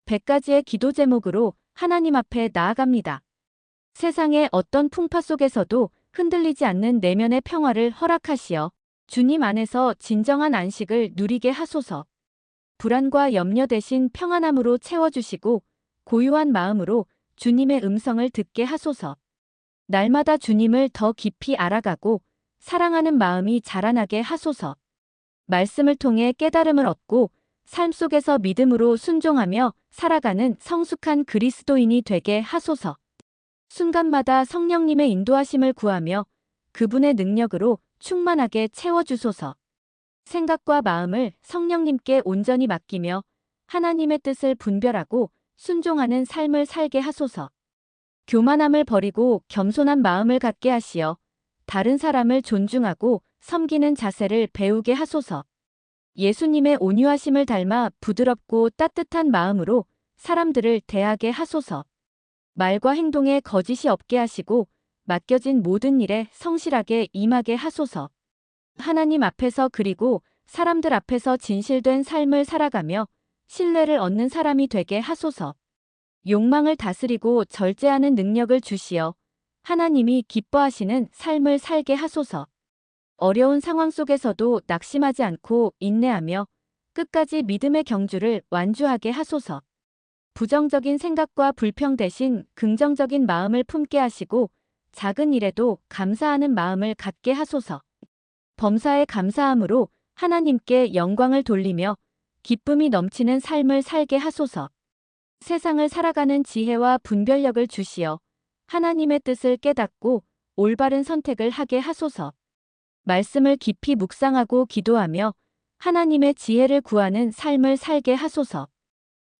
100가지의 기도 제목으로 하나님 앞에 나아갑니다. 세상의 어떤 풍파 속에서도 흔들리지 않는 내면의 평화를 허락하시어 주님 안에서 진정한 안식을 누리게 하소서. 불안과 염려 대신 평안함으로 채워주시고 고요한 마음으로 주님의 음성을 듣게 하소서. 날마다 주님을 더 깊이 알아가고 사랑하는 마음이 자라나게 하소서. 말씀을 통해 깨달음을 얻고 삶 속에서 믿음으로 순종하며 살아가는 성숙한 그리스도인이 되게 하소서. 순간마다 성령님의 인도하심을 구하며 그분의 능력으로 충만하게 채워주소서. 생각과 마음을 성령님께 온전히 맡기며 하나님의 뜻을 분별하고 순종하는 삶을 살게 하소서. 교만함을 버리고 겸손한 마음을 갖게 하시어 다른 사람을 존중하고 섬기는 자세를 배우게 하소서. 예수님의 온유하심을 닮아 부드럽고 따뜻한 마음으로 사람들을 대하게 하소서. 말과 행동에 거짓이 없게 하시고 맡겨진 모든 일에 성실하게 임하게 하소서. 하나님 앞에서 그리고 사람들 앞에서 진실된 삶을 살아가며 신뢰를 얻는 사람이 되게 하소서. 욕망을 다스리고 절제하는 능력을 주시어 하나님이 기뻐하시는 삶을 살게 하소서. 어려운 상황 속에서도 낙심하지 않고 인내하며 끝까지 믿음의 경주를 완주하게 하소서. 부정적인 생각과 불평 대신 긍정적인 마음을 품게 하시고 작은 일에도 감사하는 마음을 갖게 하소서. 범사에 감사함으로 하나님께 영광을 돌리며 기쁨이 넘치는 삶을 살게 하소서. 세상을 살아가는 지혜와 분별력을 주시어 하나님의 뜻을 깨닫고 올바른 선택을 하게 하소서. 말씀을 깊이 묵상하고 기도하며 하나님의 지혜를 구하는 삶을 살게 하소서.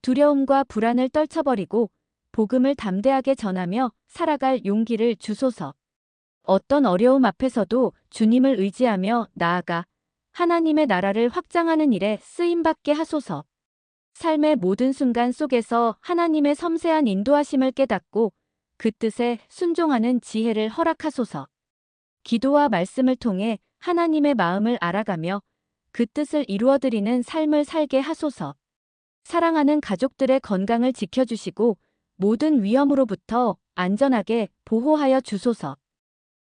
두려움과 불안을 떨쳐버리고 복음을 담대하게 전하며 살아갈 용기를 주소서. 어떤 어려움 앞에서도 주님을 의지하며 나아가 하나님의 나라를 확장하는 일에 쓰임받게 하소서. 삶의 모든 순간 속에서 하나님의 섬세한 인도하심을 깨닫고 그 뜻에 순종하는 지혜를 허락하소서. 기도와 말씀을 통해 하나님의 마음을 알아가며 그 뜻을 이루어드리는 삶을 살게 하소서. 사랑하는 가족들의 건강을 지켜주시고 모든 위험으로부터 안전하게 보호하여 주소서.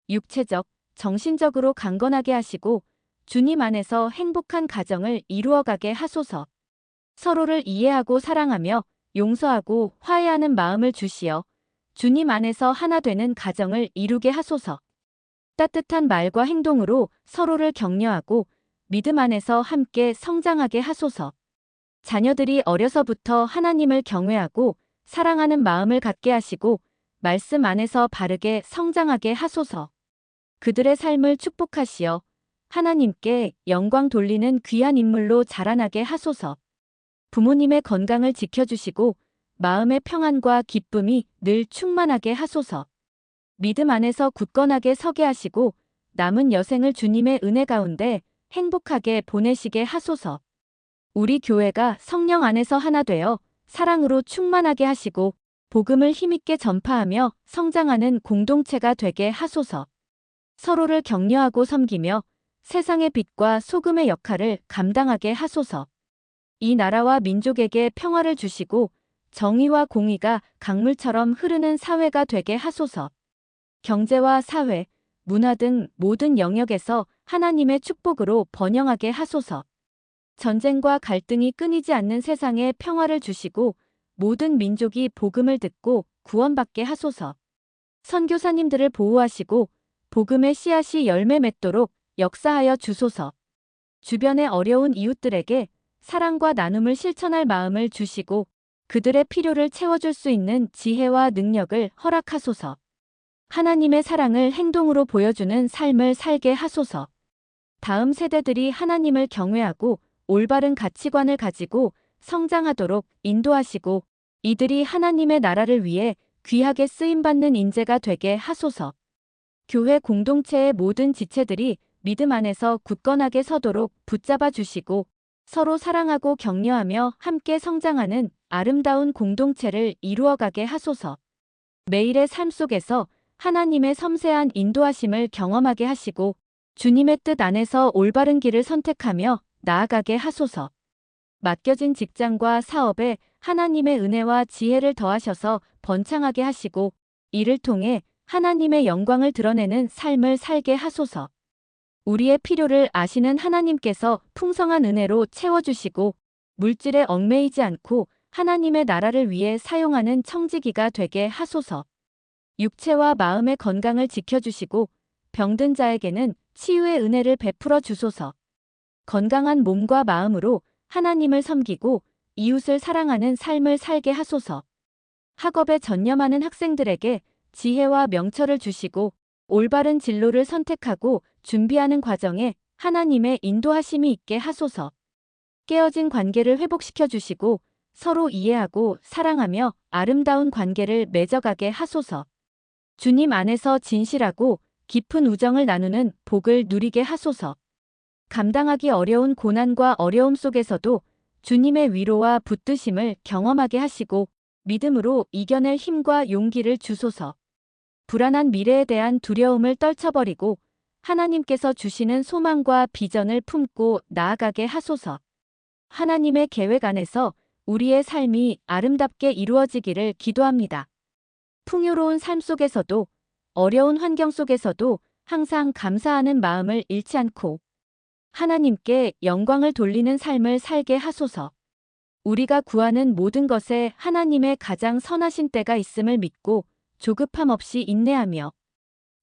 육체적, 정신적으로 강건하게 하시고 주님 안에서 행복한 가정을 이루어가게 하소서. 서로를 이해하고 사랑하며 용서하고 화해하는 마음을 주시어 주님 안에서 하나 되는 가정을 이루게 하소서. 따뜻한 말과 행동으로 서로를 격려하고 믿음 안에서 함께 성장하게 하소서. 자녀들이 어려서부터 하나님을 경외하고 사랑하는 마음을 갖게 하시고 말씀 안에서 바르게 성장하게 하소서. 그들의 삶을 축복하시어 하나님께 영광 돌리는 귀한 인물로 자라나게 하소서. 부모님의 건강을 지켜주시고 마음의 평안과 기쁨이 늘 충만하게 하소서. 믿음 안에서 굳건하게 서게 하시고 남은 여생을 주님의 은혜 가운데 행복하게 보내시게 하소서. 우리 교회가 성령 안에서 하나 되어 사랑으로 충만하게 하시고 복음을 힘있게 전파하며 성장하는 공동체가 되게 하소서. 서로를 격려하고 섬기며 세상의 빛과 소금의 역할을 감당하게 하소서. 이 나라와 민족에게 평화를 주시고 정의와 공의가 강물처럼 흐르는 사회가 되게 하소서. 경제와 사회, 문화 등 모든 영역에서 하나님의 축복으로 번영하게 하소서. 전쟁과 갈등이 끊이지 않는 세상에 평화를 주시고 모든 민족이 복음을 듣고 구원받게 하소서. 선교사님들을 보호하시고 복음의 씨앗이 열매 맺도록 역사하여 주소서. 주변의 어려운 이웃들에게 사랑과 나눔을 실천할 마음을 주시고 그들의 필요를 채워줄 수 있는 지혜와 능력을 허락하소서. 하나님의 사랑을 행동으로 보여주는 삶을 살게 하소서. 다음 세대들이 하나님을 경외하고 올바른 가치관을 가지고 성장하도록 인도하시고 이들이 하나님의 나라를 위해 귀하게 쓰임받는 인재가 되게 하소서. 교회 공동체의 모든 지체들이 믿음 안에서 굳건하게 서도록 붙잡아 주시고 서로 사랑하고 격려하며 함께 성장하는 아름다운 공동체를 이루어가게 하소서. 매일의 삶 속에서 하나님의 섬세한 인도하심을 경험하게 하시고 주님의 뜻 안에서 올바른 길을 선택하며 나아가게 하소서. 맡겨진 직장과 사업에 하나님의 은혜와 지혜를 더하셔서 번창하게 하시고 이를 통해 하나님의 영광을 드러내는 삶을 살게 하소서. 우리의 필요를 아시는 하나님께서 풍성한 은혜로 채워주시고 물질에 얽매이지 않고 하나님의 나라를 위해 사용하는 청지기가 되게 하소서. 육체와 마음의 건강을 지켜주시고 병든 자에게는 치유의 은혜를 베풀어 주소서. 건강한 몸과 마음으로 하나님을 섬기고 이웃을 사랑하는 삶을 살게 하소서. 학업에 전념하는 학생들에게 지혜와 명철을 주시고 올바른 진로를 선택하고 준비하는 과정에 하나님의 인도하심이 있게 하소서. 깨어진 관계를 회복시켜 주시고 서로 이해하고 사랑하며 아름다운 관계를 맺어가게 하소서. 주님 안에서 진실하고 깊은 우정을 나누는 복을 누리게 하소서. 감당하기 어려운 고난과 어려움 속에서도 주님의 위로와 붙드심을 경험하게 하시고 믿음으로 이겨낼 힘과 용기를 주소서. 불안한 미래에 대한 두려움을 떨쳐버리고 하나님께서 주시는 소망과 비전을 품고 나아가게 하소서. 하나님의 계획 안에서 우리의 삶이 아름답게 이루어지기를 기도합니다. 풍요로운 삶 속에서도 어려운 환경 속에서도 항상 감사하는 마음을 잃지 않고 하나님께 영광을 돌리는 삶을 살게 하소서. 우리가 구하는 모든 것에 하나님의 가장 선하신 때가 있음을 믿고 조급함 없이 인내하며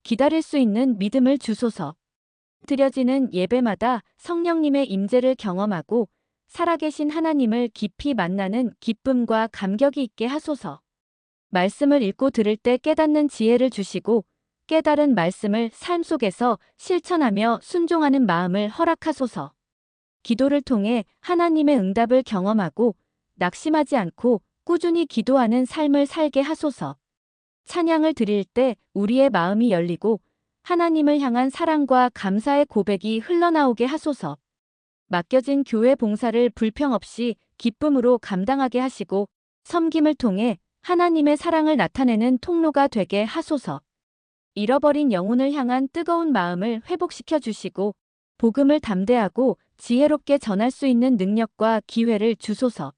기다릴 수 있는 믿음을 주소서. 드려지는 예배마다 성령님의 임재를 경험하고 살아계신 하나님을 깊이 만나는 기쁨과 감격이 있게 하소서. 말씀을 읽고 들을 때 깨닫는 지혜를 주시고 깨달은 말씀을 삶 속에서 실천하며 순종하는 마음을 허락하소서. 기도를 통해 하나님의 응답을 경험하고 낙심하지 않고 꾸준히 기도하는 삶을 살게 하소서. 찬양을 드릴 때 우리의 마음이 열리고 하나님을 향한 사랑과 감사의 고백이 흘러나오게 하소서. 맡겨진 교회 봉사를 불평 없이 기쁨으로 감당하게 하시고 섬김을 통해 하나님의 사랑을 나타내는 통로가 되게 하소서. 잃어버린 영혼을 향한 뜨거운 마음을 회복시켜 주시고 복음을 담대하고 지혜롭게 전할 수 있는 능력과 기회를 주소서.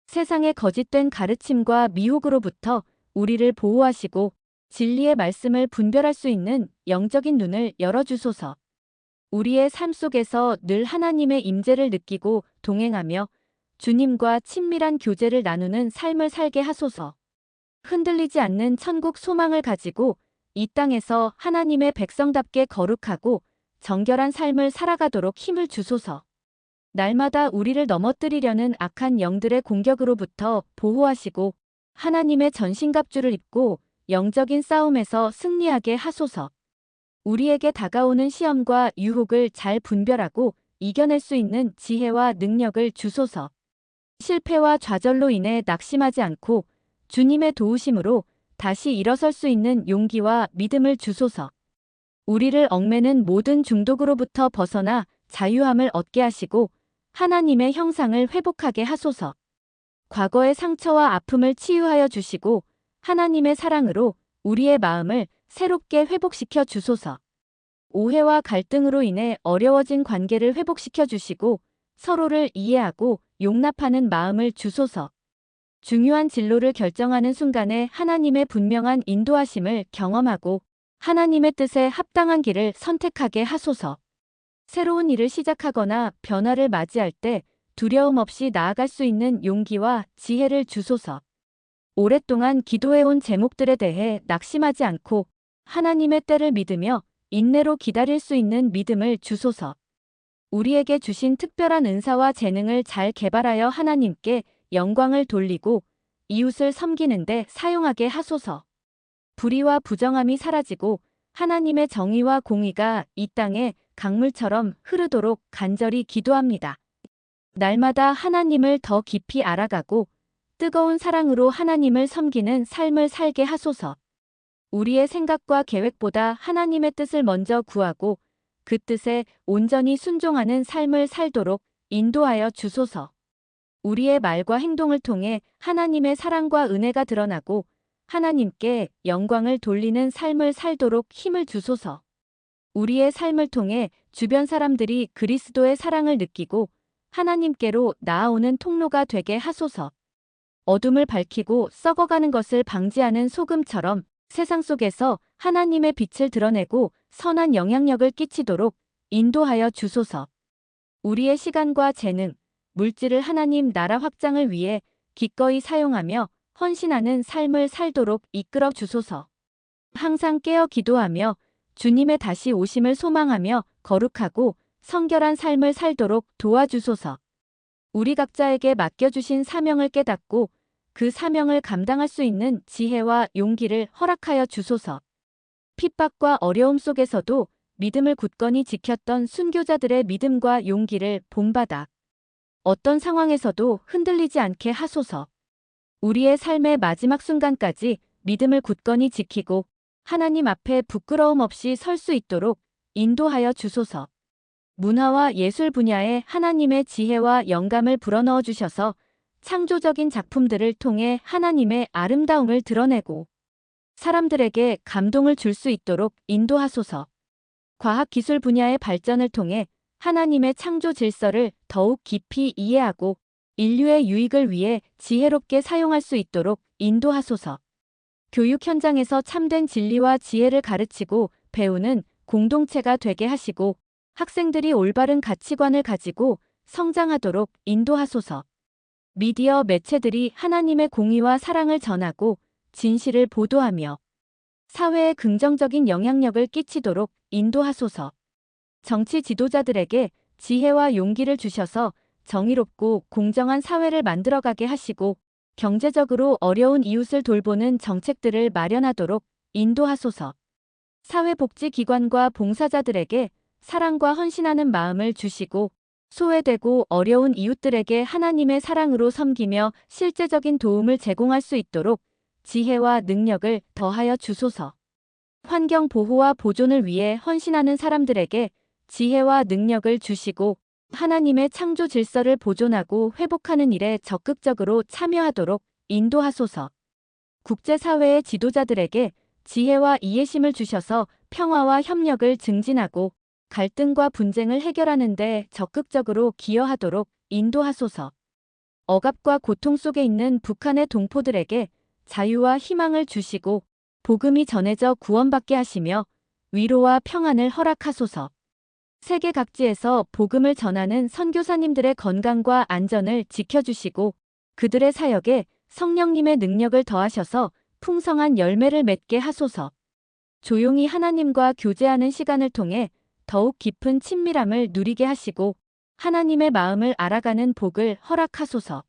세상의 거짓된 가르침과 미혹으로부터 우리를 보호하시고 진리의 말씀을 분별할 수 있는 영적인 눈을 열어주소서. 우리의 삶 속에서 늘 하나님의 임재를 느끼고 동행하며 주님과 친밀한 교제를 나누는 삶을 살게 하소서. 흔들리지 않는 천국 소망을 가지고 이 땅에서 하나님의 백성답게 거룩하고 정결한 삶을 살아가도록 힘을 주소서. 날마다 우리를 넘어뜨리려는 악한 영들의 공격으로부터 보호하시고 하나님의 전신갑주를 입고 영적인 싸움에서 승리하게 하소서. 우리에게 다가오는 시험과 유혹을 잘 분별하고 이겨낼 수 있는 지혜와 능력을 주소서. 실패와 좌절로 인해 낙심하지 않고 주님의 도우심으로 다시 일어설 수 있는 용기와 믿음을 주소서. 우리를 얽매는 모든 중독으로부터 벗어나 자유함을 얻게 하시고 하나님의 형상을 회복하게 하소서. 과거의 상처와 아픔을 치유하여 주시고 하나님의 사랑으로 우리의 마음을 새롭게 회복시켜 주소서. 오해와 갈등으로 인해 어려워진 관계를 회복시켜 주시고 서로를 이해하고 용납하는 마음을 주소서. 중요한 진로를 결정하는 순간에 하나님의 분명한 인도하심을 경험하고 하나님의 뜻에 합당한 길을 선택하게 하소서. 새로운 일을 시작하거나 변화를 맞이할 때 두려움 없이 나아갈 수 있는 용기와 지혜를 주소서. 오랫동안 기도해온 제목들에 대해 낙심하지 않고 하나님의 때를 믿으며 인내로 기다릴 수 있는 믿음을 주소서. 우리에게 주신 특별한 은사와 재능을 잘 개발하여 하나님께 영광을 돌리고 이웃을 섬기는 데 사용하게 하소서. 불의와 부정함이 사라지고 하나님의 정의와 공의가 이 땅에 강물처럼 흐르도록 간절히 기도합니다. 날마다 하나님을 더 깊이 알아가고 뜨거운 사랑으로 하나님을 섬기는 삶을 살게 하소서. 우리의 생각과 계획보다 하나님의 뜻을 먼저 구하고 그 뜻에 온전히 순종하는 삶을 살도록 인도하여 주소서. 우리의 말과 행동을 통해 하나님의 사랑과 은혜가 드러나고 하나님께 영광을 돌리는 삶을 살도록 힘을 주소서. 우리의 삶을 통해 주변 사람들이 그리스도의 사랑을 느끼고 하나님께로 나아오는 통로가 되게 하소서. 어둠을 밝히고 썩어가는 것을 방지하는 소금처럼 세상 속에서 하나님의 빛을 드러내고 선한 영향력을 끼치도록 인도하여 주소서. 우리의 시간과 재능, 물질을 하나님 나라 확장을 위해 기꺼이 사용하며 헌신하는 삶을 살도록 이끌어 주소서. 항상 깨어 기도하며 주님의 다시 오심을 소망하며 거룩하고 성결한 삶을 살도록 도와주소서. 우리 각자에게 맡겨주신 사명을 깨닫고 그 사명을 감당할 수 있는 지혜와 용기를 허락하여 주소서. 핍박과 어려움 속에서도 믿음을 굳건히 지켰던 순교자들의 믿음과 용기를 본받아 어떤 상황에서도 흔들리지 않게 하소서. 우리의 삶의 마지막 순간까지 믿음을 굳건히 지키고 하나님 앞에 부끄러움 없이 설 수 있도록 인도하여 주소서. 문화와 예술 분야에 하나님의 지혜와 영감을 불어넣어 주셔서 창조적인 작품들을 통해 하나님의 아름다움을 드러내고 사람들에게 감동을 줄 수 있도록 인도하소서. 과학기술 분야의 발전을 통해 하나님의 창조 질서를 더욱 깊이 이해하고 인류의 유익을 위해 지혜롭게 사용할 수 있도록 인도하소서. 교육 현장에서 참된 진리와 지혜를 가르치고 배우는 공동체가 되게 하시고 학생들이 올바른 가치관을 가지고 성장하도록 인도하소서. 미디어 매체들이 하나님의 공의와 사랑을 전하고 진실을 보도하며 사회에 긍정적인 영향력을 끼치도록 인도하소서. 정치 지도자들에게 지혜와 용기를 주셔서 정의롭고 공정한 사회를 만들어가게 하시고 경제적으로 어려운 이웃을 돌보는 정책들을 마련하도록 인도하소서. 사회복지기관과 봉사자들에게 사랑과 헌신하는 마음을 주시고 소외되고 어려운 이웃들에게 하나님의 사랑으로 섬기며 실제적인 도움을 제공할 수 있도록 지혜와 능력을 더하여 주소서. 환경 보호와 보존을 위해 헌신하는 사람들에게 지혜와 능력을 주시고 하나님의 창조 질서를 보존하고 회복하는 일에 적극적으로 참여하도록 인도하소서. 국제사회의 지도자들에게 지혜와 이해심을 주셔서 평화와 협력을 증진하고 갈등과 분쟁을 해결하는 데 적극적으로 기여하도록 인도하소서. 억압과 고통 속에 있는 북한의 동포들에게 자유와 희망을 주시고 복음이 전해져 구원받게 하시며 위로와 평안을 허락하소서. 세계 각지에서 복음을 전하는 선교사님들의 건강과 안전을 지켜주시고 그들의 사역에 성령님의 능력을 더하셔서 풍성한 열매를 맺게 하소서. 조용히 하나님과 교제하는 시간을 통해 더욱 깊은 친밀함을 누리게 하시고 하나님의 마음을 알아가는 복을 허락하소서.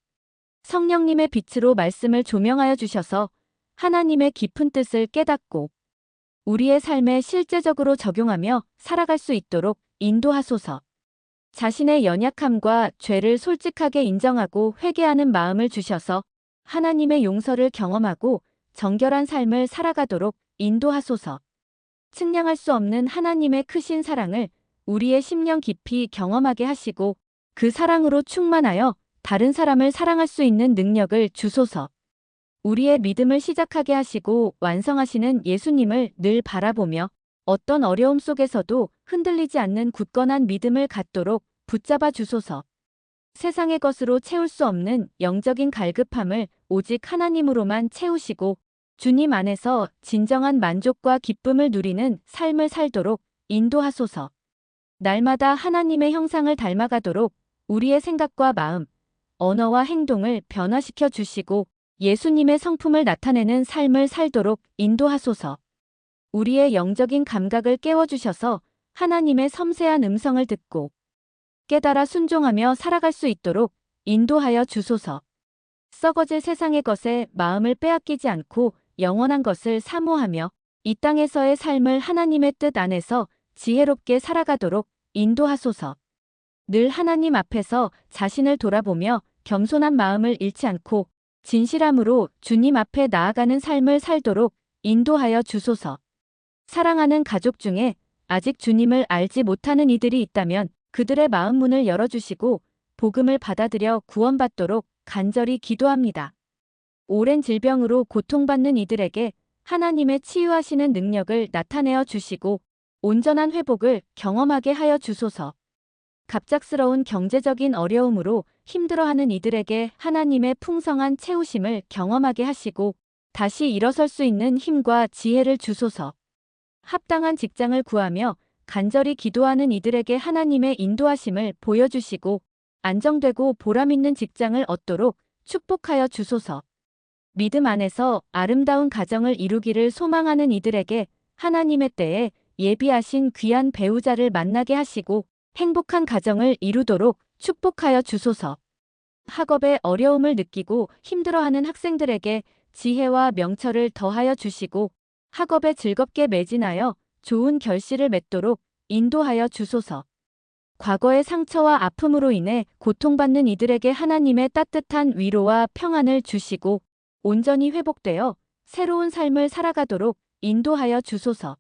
성령님의 빛으로 말씀을 조명하여 주셔서 하나님의 깊은 뜻을 깨닫고 우리의 삶에 실제적으로 적용하며 살아갈 수 있도록 인도하소서. 자신의 연약함과 죄를 솔직하게 인정하고 회개하는 마음을 주셔서 하나님의 용서를 경험하고 정결한 삶을 살아가도록 인도하소서. 측량할 수 없는 하나님의 크신 사랑을 우리의 심령 깊이 경험하게 하시고 그 사랑으로 충만하여 다른 사람을 사랑할 수 있는 능력을 주소서. 우리의 믿음을 시작하게 하시고 완성하시는 예수님을 늘 바라보며 어떤 어려움 속에서도 흔들리지 않는 굳건한 믿음을 갖도록 붙잡아 주소서. 세상의 것으로 채울 수 없는 영적인 갈급함을 오직 하나님으로만 채우시고 주님 안에서 진정한 만족과 기쁨을 누리는 삶을 살도록 인도하소서. 날마다 하나님의 형상을 닮아가도록 우리의 생각과 마음, 언어와 행동을 변화시켜 주시고 예수님의 성품을 나타내는 삶을 살도록 인도하소서. 우리의 영적인 감각을 깨워주셔서 하나님의 섬세한 음성을 듣고 깨달아 순종하며 살아갈 수 있도록 인도하여 주소서. 썩어질 세상의 것에 마음을 빼앗기지 않고 영원한 것을 사모하며 이 땅에서의 삶을 하나님의 뜻 안에서 지혜롭게 살아가도록 인도하소서. 늘 하나님 앞에서 자신을 돌아보며 겸손한 마음을 잃지 않고 진실함으로 주님 앞에 나아가는 삶을 살도록 인도하여 주소서. 사랑하는 가족 중에 아직 주님을 알지 못하는 이들이 있다면 그들의 마음 문을 열어주시고 복음을 받아들여 구원받도록 간절히 기도합니다. 오랜 질병으로 고통받는 이들에게 하나님의 치유하시는 능력을 나타내어 주시고 온전한 회복을 경험하게 하여 주소서. 갑작스러운 경제적인 어려움으로 힘들어하는 이들에게 하나님의 풍성한 채우심을 경험하게 하시고 다시 일어설 수 있는 힘과 지혜를 주소서. 합당한 직장을 구하며 간절히 기도하는 이들에게 하나님의 인도하심을 보여주시고 안정되고 보람있는 직장을 얻도록 축복하여 주소서. 믿음 안에서 아름다운 가정을 이루기를 소망하는 이들에게 하나님의 때에 예비하신 귀한 배우자를 만나게 하시고 행복한 가정을 이루도록 축복하여 주소서. 학업에 어려움을 느끼고 힘들어하는 학생들에게 지혜와 명철을 더하여 주시고 학업에 즐겁게 매진하여 좋은 결실을 맺도록 인도하여 주소서. 과거의 상처와 아픔으로 인해 고통받는 이들에게 하나님의 따뜻한 위로와 평안을 주시고 온전히 회복되어 새로운 삶을 살아가도록 인도하여 주소서.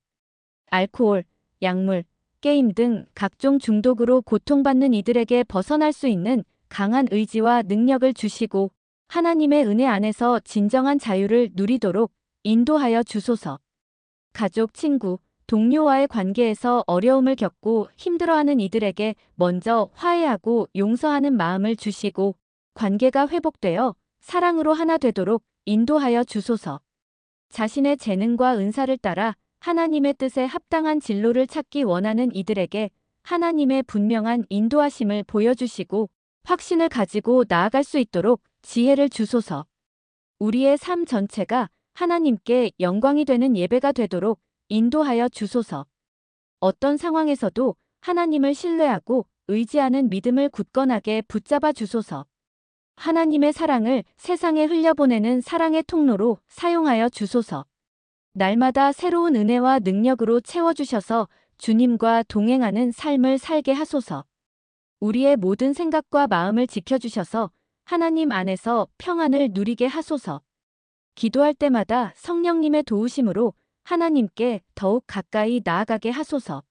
알코올, 약물, 게임 등 각종 중독으로 고통받는 이들에게 벗어날 수 있는 강한 의지와 능력을 주시고 하나님의 은혜 안에서 진정한 자유를 누리도록 인도하여 주소서. 가족, 친구, 동료와의 관계에서 어려움을 겪고 힘들어하는 이들에게 먼저 화해하고 용서하는 마음을 주시고 관계가 회복되어 사랑으로 하나 되도록 인도하여 주소서. 자신의 재능과 은사를 따라 하나님의 뜻에 합당한 진로를 찾기 원하는 이들에게 하나님의 분명한 인도하심을 보여주시고 확신을 가지고 나아갈 수 있도록 지혜를 주소서. 우리의 삶 전체가 하나님께 영광이 되는 예배가 되도록 인도하여 주소서. 어떤 상황에서도 하나님을 신뢰하고 의지하는 믿음을 굳건하게 붙잡아 주소서. 하나님의 사랑을 세상에 흘려보내는 사랑의 통로로 사용하여 주소서. 날마다 새로운 은혜와 능력으로 채워주셔서 주님과 동행하는 삶을 살게 하소서. 우리의 모든 생각과 마음을 지켜주셔서 하나님 안에서 평안을 누리게 하소서. 기도할 때마다 성령님의 도우심으로 하나님께 더욱 가까이 나아가게 하소서.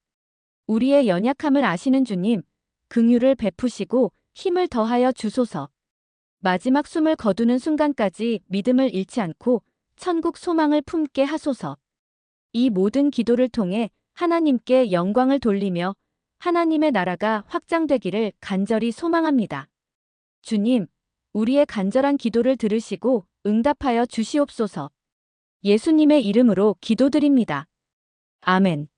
우리의 연약함을 아시는 주님, 긍휼을 베푸시고 힘을 더하여 주소서. 마지막 숨을 거두는 순간까지 믿음을 잃지 않고 천국 소망을 품게 하소서. 이 모든 기도를 통해 하나님께 영광을 돌리며 하나님의 나라가 확장되기를 간절히 소망합니다. 주님, 우리의 간절한 기도를 들으시고 응답하여 주시옵소서. 예수님의 이름으로 기도드립니다. 아멘.